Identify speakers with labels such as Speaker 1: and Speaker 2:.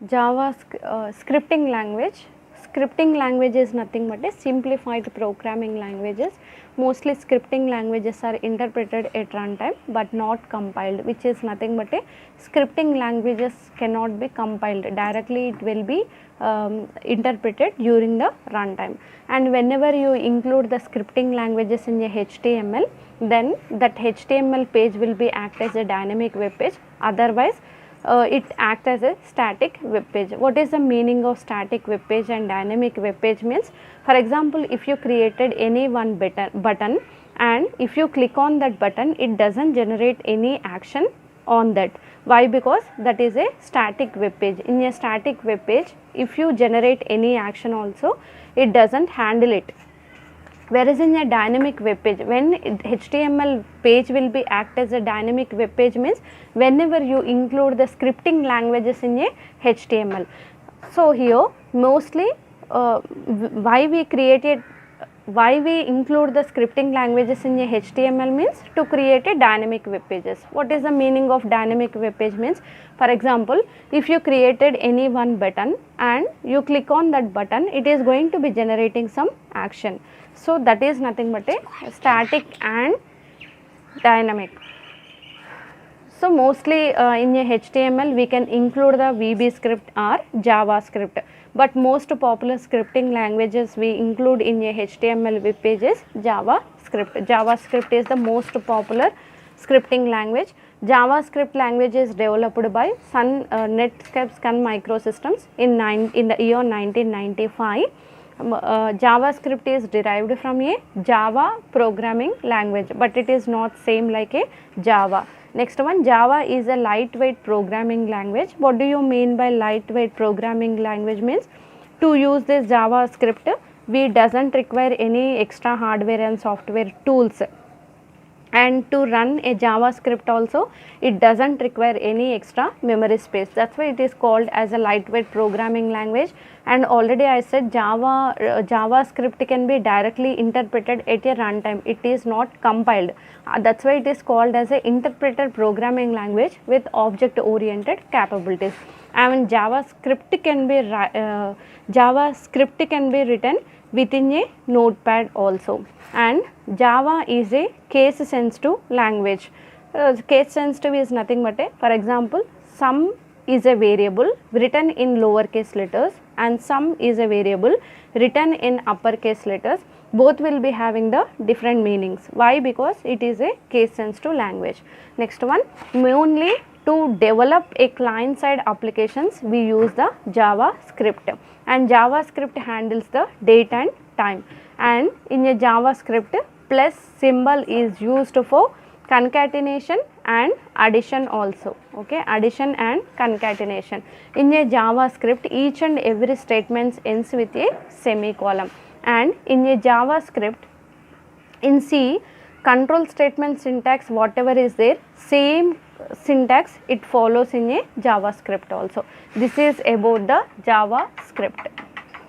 Speaker 1: Scripting language. Scripting language is nothing but a simplified programming languages. Mostly scripting languages are interpreted at runtime but not compiled, which is nothing but a scripting languages cannot be compiled directly, it will be interpreted during the runtime. And whenever you include the scripting languages in a HTML, then that HTML page will be act as a dynamic web page, otherwise it acts as a static web page. What is the meaning of static web page and dynamic web page means? For example, if you created any one button and if you click on that button, it doesn't generate any action on that. Why? Because that is a static web page. In a static web page, if you generate any action also, it doesn't handle it. Whereas in a dynamic web page, when HTML page will be act as a dynamic web page means whenever you include the scripting languages in a HTML. So here mostly why we include the scripting languages in a HTML means to create a dynamic web pages. What is the meaning of dynamic web page means? For example, if you created any one button and you click on that button, it is going to be generating some action. So that is nothing but a static and dynamic. So mostly in a HTML we can include the VB script or JavaScript, but most popular scripting languages we include in a HTML web page is JavaScript. JavaScript is the most popular scripting language. JavaScript language is developed by Netscape Sun Microsystems in the year 1995. JavaScript is derived from a Java programming language, but it is not same like a Java. Next one, Java is a lightweight programming language. What do you mean by lightweight programming language means? To use this JavaScript, we doesn't require any extra hardware and software tools. And to run a JavaScript also, it doesn't require any extra memory space. That's why it is called as a lightweight programming language. And already I said JavaScript can be directly interpreted at a runtime. It is not compiled. That's why it is called as a interpreted programming language with object-oriented capabilities. And JavaScript can be written within a notepad also. And Java is a case sensitive language. Case sensitive is nothing but a, for example, sum is a variable written in lowercase letters and sum is a variable written in uppercase letters. Both will be having the different meanings. Why? Because it is a case sensitive language. Next one, mainly to develop a client side applications we use the JavaScript, and JavaScript handles the date and time. And in a JavaScript, plus symbol is used for concatenation and addition also. Okay, addition and concatenation. In a JavaScript, each and every statement ends with a semicolon. And in a JavaScript, in C, control statement syntax whatever is there, same syntax it follows in a JavaScript also. This is about the JavaScript.